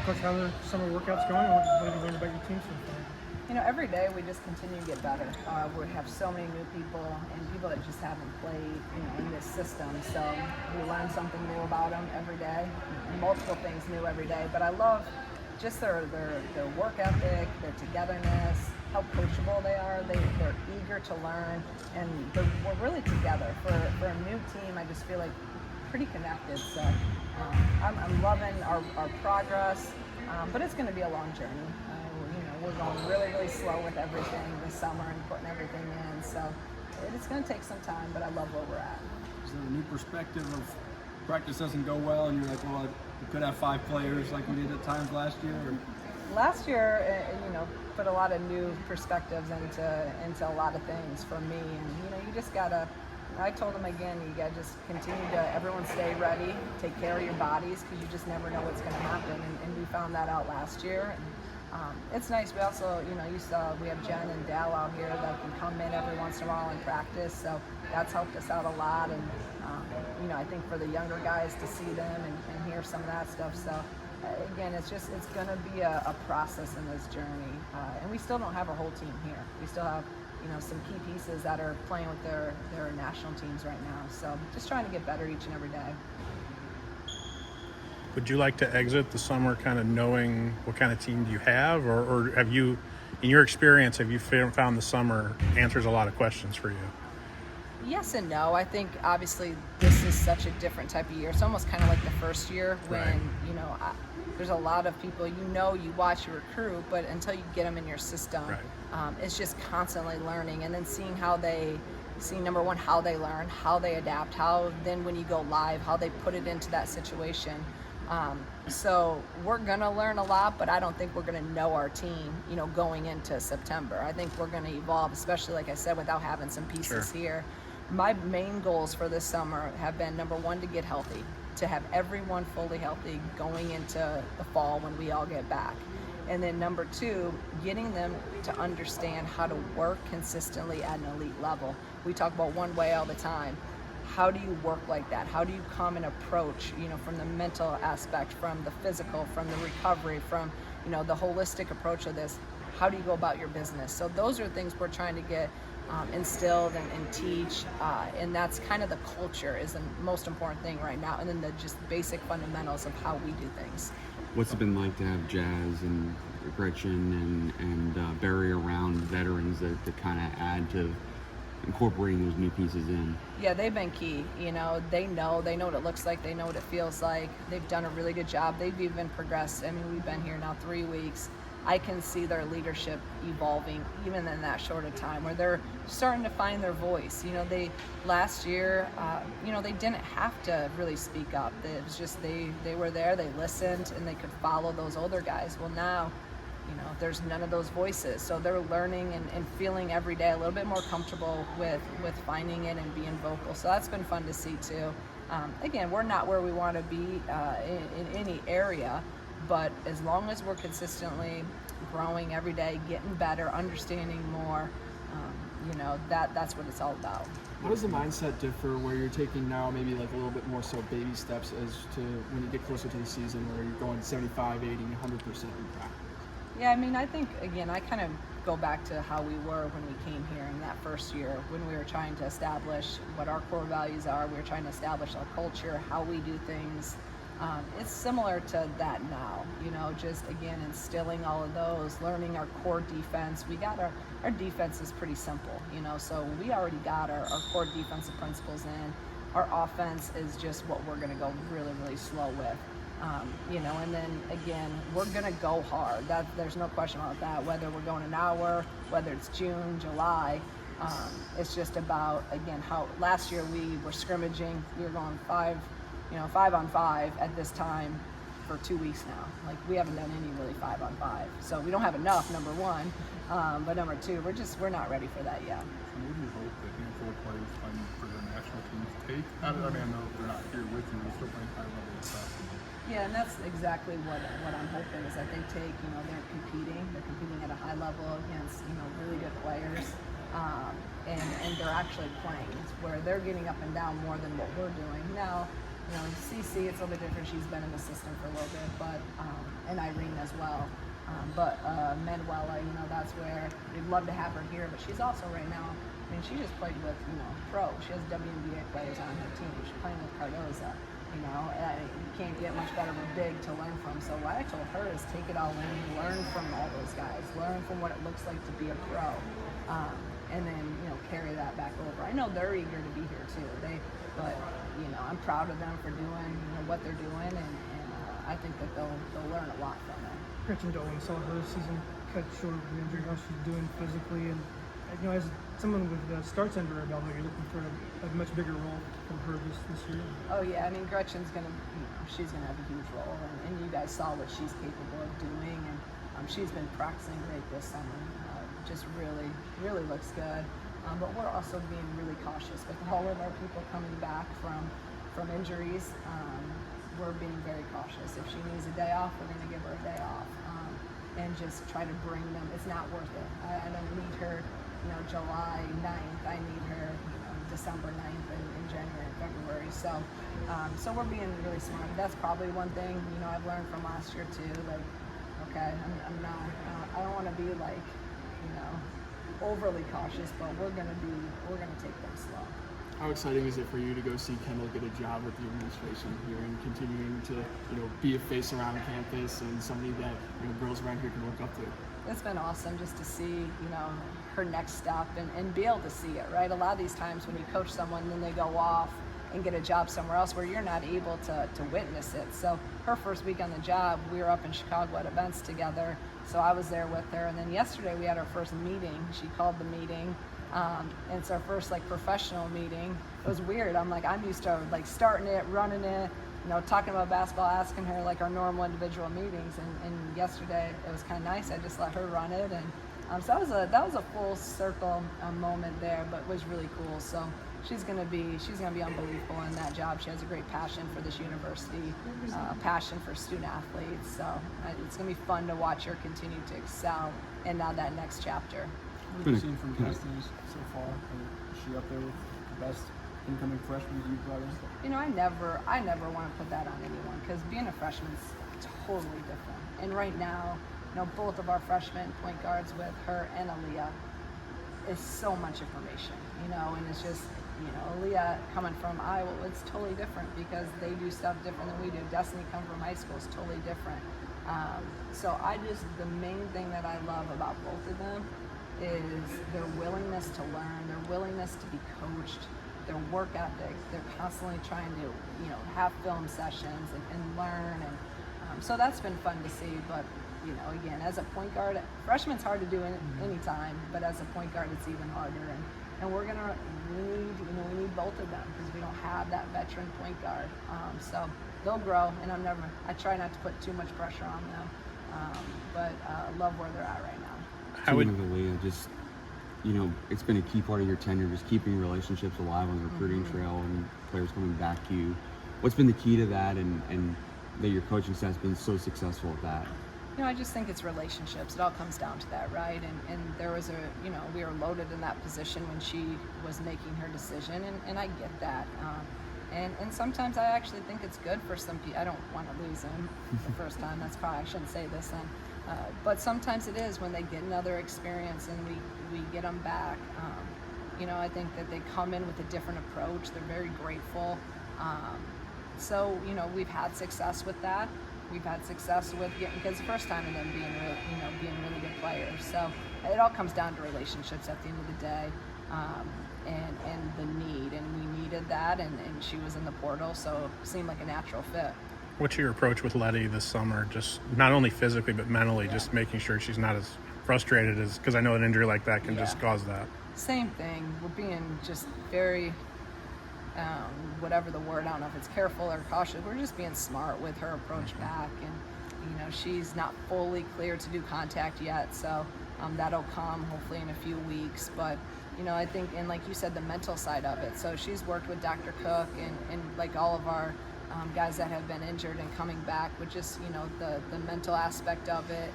Coach, how are the summer workouts going? What have you learned about your team so far? You know, every day we just continue to get better. We have so many new people and people that just haven't played, in this system. So we learn something new about them every day, multiple things new every day. But I love just their work ethic, their togetherness, how coachable they are. They're eager to learn, and we're really together. For a new team, I just feel like pretty connected. So I'm loving our progress, but it's going to be a long journey. We're going really, really slow with everything this summer and putting everything in. So it's going to take some time, but I love where we're at. Is there a new perspective of practice doesn't go well and you're like, well, we could have 5 players like we did at times last year? Or? Last year, put a lot of new perspectives into a lot of things for me. And, you just got to, I told them again, you got to just continue to, everyone stay ready, take care of your bodies, because you just never know what's going to happen. And we found that out last year. And, it's nice. We also, you saw we have Jen and Dal out here that can come in every once in a while and practice. So that's helped us out a lot. And, I think for the younger guys to see them and hear some of that stuff. So again, it's going to be a process in this journey. And we still don't have a whole team here. We still have, some key pieces that are playing with their national teams right now. So just trying to get better each and every day. Would you like to exit the summer kind of knowing what kind of team do you have, or have you, in your experience, have you found the summer answers a lot of questions for you? Yes and no. I think obviously this is such a different type of year. It's almost kind of like the first year when, right. There's a lot of people, you watch, you recruit, but until you get them in your system, right. It's just constantly learning, and then seeing number one, how they learn, how they adapt, how then when you go live, how they put it into that situation. So we're going to learn a lot, but I don't think we're going to know our team, going into September. I think we're going to evolve, especially, like I said, without having some pieces Sure. here. My main goals for this summer have been, number one, to get healthy, to have everyone fully healthy going into the fall when we all get back. And then number two, getting them to understand how to work consistently at an elite level. We talk about one way all the time. How do you work like that? How do you come and approach, from the mental aspect, from the physical, from the recovery, from, the holistic approach of this? How do you go about your business? So those are things we're trying to get instilled and teach, and that's kind of the culture is the most important thing right now, and then the just basic fundamentals of how we do things. What's it been like to have Jazz and Gretchen and Barry around veterans that kind of add to incorporating those new pieces in? Yeah, they've been key. They know what it looks like, they know what it feels like. They've done a really good job. They've even progressed. I mean, we've been here now 3 weeks. I can see their leadership evolving even in that short of time, where they're starting to find their voice. They last year, they didn't have to really speak up. It was just they were there, they listened, and they could follow those older guys. Well, now, there's none of those voices, so they're learning and feeling every day a little bit more comfortable with finding it and being vocal. So that's been fun to see too. Again, we're not where we want to be in any area. But as long as we're consistently growing every day, getting better, understanding more, that's what it's all about. How does the mindset differ where you're taking now maybe like a little bit more so baby steps as to when you get closer to the season where you're going 75, 80, 100% in practice? Yeah, I mean, I think, again, I kind of go back to how we were when we came here in that first year, when we were trying to establish what our core values are. We were trying to establish our culture, how we do things. It's similar to that now, just again instilling all of those, learning our core defense. We got our defense is pretty simple, so we already got our core defensive principles in. Our offense is just what we're going to go really, really slow with, and then again, we're going to go hard. There's no question about that, whether we're going an hour, whether it's June, July. It's just about, again, how last year we were scrimmaging, we were going 5 on 5 at this time for 2 weeks now. Like, we haven't done any really 5 on 5. So we don't have enough, number one. But number two, we're not ready for that yet. So what do you hope that handful of players find for the national teams take? I know they're not here with you, they're still playing high level basketball. Yeah, and that's exactly what I'm hoping is that they take, they're competing at a high level against, really good players. And they're actually playing. It's where they're getting up and down more than what we're doing. Now, CC, it's a little bit different. She's been in the system for a little bit, but and Irene as well. But Manuela, that's where we'd love to have her here. But she's also right now, she just played with, pro. She has WNBA players on her team. She's playing with Cardoza. You can't get much better of a big to learn from. So what I told her is take it all in, learn from all those guys, learn from what it looks like to be a pro, and then carry that back over. I know they're eager to be here too. But I'm proud of them for doing what they're doing, and I think that they'll learn a lot from it. Gretchen Dolan saw her season cut short with an injury, how she's doing physically, and as someone with starts under her belt, you're looking for a much bigger role from her this year. Oh yeah, Gretchen's gonna, she's gonna have a huge role, and you guys saw what she's capable of doing, and she's been practicing great this summer. Just really looks good. But we're also being really cautious with all of our people coming back from injuries. We're being very cautious. If she needs a day off, we're going to give her a day off, and just try to bring them. It's not worth it. I don't need her, July 9th. I need her, December 9th and January and February. So we're being really smart. That's probably one thing, I've learned from last year too. Like, okay, I'm not. I don't want to be like, overly cautious, but we're gonna take them slow. How exciting is it for you to go see Kendall get a job with the administration here and continuing to, be a face around campus and somebody that girls around here can look up to? It's been awesome just to see, her next step and be able to see it, right? A lot of these times when you coach someone, then they go off and get a job somewhere else where you're not able to witness it. So her first week on the job, we were up in Chicago at events together, so I was there with her. And then yesterday we had our first meeting. She called the meeting. And it's our first professional meeting. It was weird. I'm used to starting it, running it, talking about basketball, asking her our normal individual meetings. And yesterday it was kind of nice. I just let her run it, and so that was a full circle moment there, but it was really cool. So she's gonna be unbelievable in that job. She has a great passion for this university, passion for student athletes. So it's gonna be fun to watch her continue to excel in now that next chapter. What have you seen from Destiny so far? Is she up there with the best incoming freshmen you've brought in? I never want to put that on anyone, because being a freshman is totally different. And right now, both of our freshmen point guards with her and Aaliyah is so much information, and it's just, Aaliyah coming from Iowa, it's totally different because they do stuff different than we do. Destiny coming from high school is totally different. So the main thing that I love about both of them is their willingness to learn, their willingness to be coached, their work ethic. They're constantly trying to, have film sessions and learn. And so that's been fun to see. But, again, as a point guard, freshman's hard to do any time, but as a point guard, it's even harder. And we need both of them because we don't have that veteran point guard. So they'll grow, and I try not to put too much pressure on them, but love where they're at right now. Speaking of Aaliyah, just, it's been a key part of your tenure, just keeping relationships alive on the recruiting trail and players coming back to you. What's been the key to that, and that your coaching staff's been so successful at that? I just think it's relationships. It all comes down to that, right? And there was we were loaded in that position when she was making her decision, and I get that. And sometimes I actually think it's good for some people. I don't want to lose them the first time. That's probably, I shouldn't say this then. But sometimes it is when they get another experience and we get them back. I think that they come in with a different approach. They're very grateful. So we've had success with that. We've had success with getting kids the first time and then being really good players. So it all comes down to relationships at the end of the day, and the need. And we needed that, and she was in the portal, so it seemed like a natural fit. What's your approach with Letty this summer? Just not only physically but mentally, just making sure she's not as frustrated as, because I know an injury like that can just cause that. Same thing. We're being just very, whatever the word, I don't know if it's careful or cautious. We're just being smart with her approach back, and she's not fully clear to do contact yet, so that'll come hopefully in a few weeks. But I think, and like you said, the mental side of it. So she's worked with Dr. Cook and like all of our guys that have been injured and coming back with just the mental aspect of it,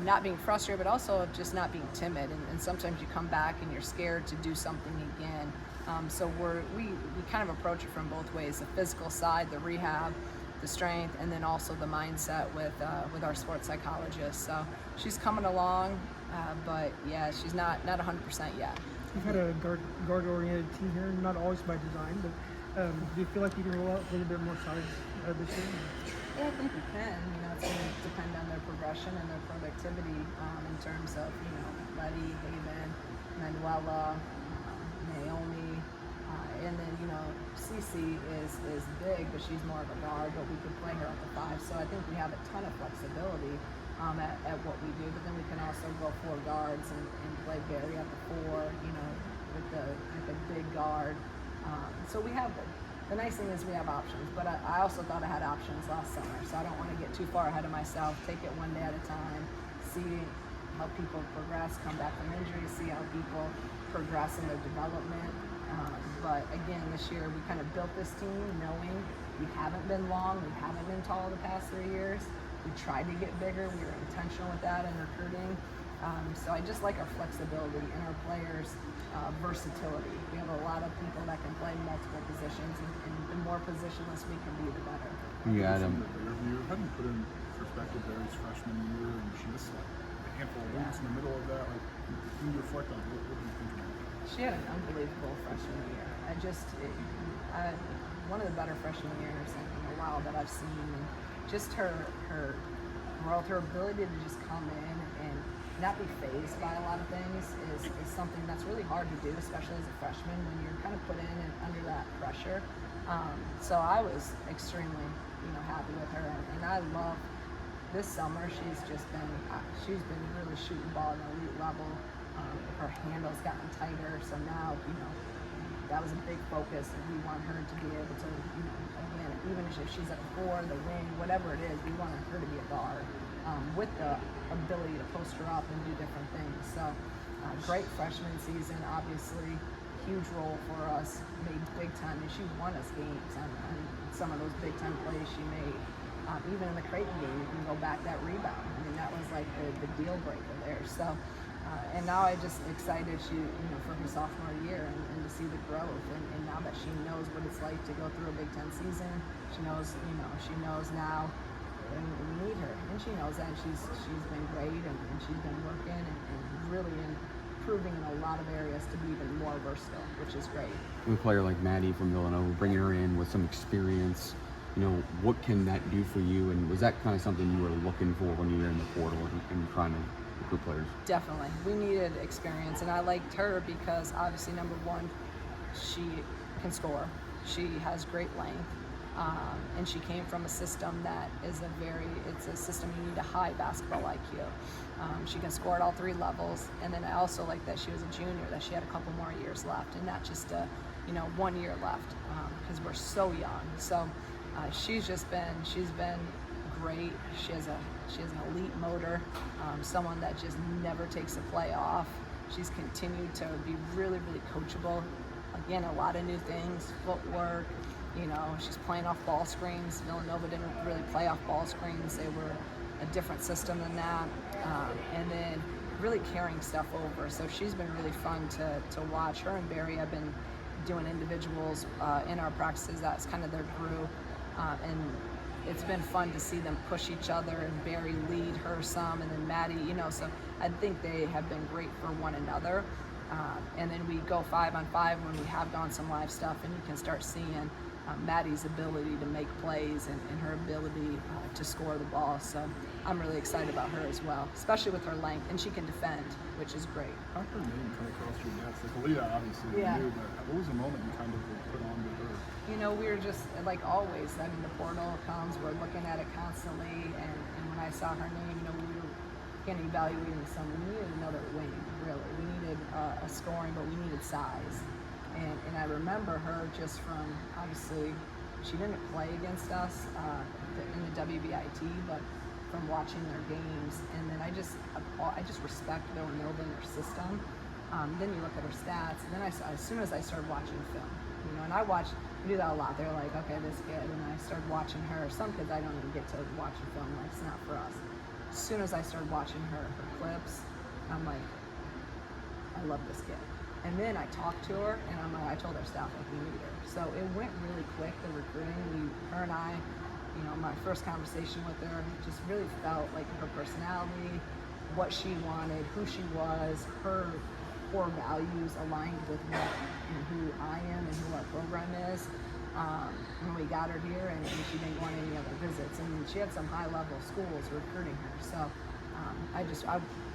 not being frustrated, but also just not being timid. And sometimes you come back and you're scared to do something again. So we kind of approach it from both ways: the physical side, the rehab, the strength, and then also the mindset with our sports psychologist. So she's coming along, but yeah, she's not 100% yet. You've had a guard-oriented team here, not always by design, but do you feel like you can roll out a little bit more size this year? Yeah, I think we can. It's going to depend on their progression and their productivity in terms of, Letty, Haven, Manuela, Naomi, and then, Cece is big, but she's more of a guard, but we could play her at the 5. So I think we have a ton of flexibility at what we do, but then we can also go 4 guards and play Barry at the 4, with the big guard. So we have the nice thing is we have options, but I also thought I had options last summer, so I don't want to get too far ahead of myself. Take it one day at a time, see how people progress, come back from injury, see how people progress in their development. But again, this year we kind of built this team knowing we haven't been long, we haven't been tall the past 3 years. We tried to get bigger, we were intentional with that in recruiting. So I just like our flexibility and our players' versatility. We have a lot of people that can play multiple positions, and the more positionless we can be, the better. Yeah, Adam. How do you put in perspective Barry's freshman year, and she missed like a handful of weeks in the middle of that? Like, can you reflect on what do you think about that? She had an unbelievable freshman year. One of the better freshman years in a while that I've seen, and just her growth, her ability to just come in and not be fazed by a lot of things is something that's really hard to do, especially as a freshman when you're kind of put in and under that pressure. So I was extremely, happy with her, and I love this summer. She's been really shooting ball at an elite level. Her handle's gotten tighter, so now that was a big focus, and we want her to be able to, again, even if she's at the 4, the wing, whatever it is, we want her to be a guard with the ability to post her up and do different things. So great freshman season, obviously, huge role for us, made big time, and she won us games on some of those big time plays she made. Even in the Creighton game, you can go back that rebound. I mean, that was like the deal breaker there. So. And now I'm just excited for her sophomore year and to see the growth. And now that she knows what it's like to go through a Big Ten season, she knows now, and we need her. And she knows that. She's been great, and she's been working and really improving in a lot of areas to be even more versatile, which is great. A player like Maddie from Villanova, bringing her in with some experience, what can that do for you? And was that kind of something you were looking for when you were in the portal and trying to recruit players? Definitely. We needed experience, and I liked her because obviously, number one, she can score. She has great length, and she came from a system that is it's a system you need a high basketball IQ. She can score at all 3 levels, and then I also like that she was a junior, that she had a couple more years left, and not just 1 year left, because we're so young. So she's been great. She has an elite motor, someone that just never takes a play off. She's continued to be really, really coachable. Again, a lot of new things, footwork. She's playing off ball screens. Villanova didn't really play off ball screens. They were a different system than that. And then really carrying stuff over. So she's been really fun to watch. Her and Barry have been doing individuals in our practices. That's kind of their group. And it's been fun to see them push each other, and Barry lead her some, and then Maddie, so I think they have been great for one another. And then we go 5-on-5 when we have gone some live stuff, and you can start seeing Maddie's ability to make plays and her ability to score the ball. So I'm really excited about her as well, especially with her length, and she can defend, which is great. How did her name come across your desk? Like Aaliyah, obviously, you knew, but what was the moment you kind of put on to her? We were just, like always, I mean, the portal comes, we're looking at it constantly, and when I saw her name, we were again evaluating some. We needed another wing, really. We needed a scoring, but we needed size. And I remember her just from, obviously, she didn't play against us in the WBIT, but from watching their games, and then I just respect Villanova and their system. Then you look at her stats, and then as soon as I started watching film, and we do that a lot. They're like, okay, this kid, and I started watching her. Some kids I don't even get to watch a film, like it's not for us. As soon as I started watching her clips, I'm like, I love this kid. And then I talked to her, and I told our staff, like, we need her. So it went really quick, the recruiting. Her and I my first conversation with her, just really felt like her personality, what she wanted, who she was, her core values aligned with what and who I am and who our program is. When we got her here, and she didn't want any other visits. I mean, she had some high-level schools recruiting her, so I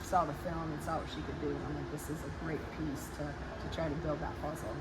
saw the film and saw what she could do, and I'm like, this is a great piece to try to build that puzzle.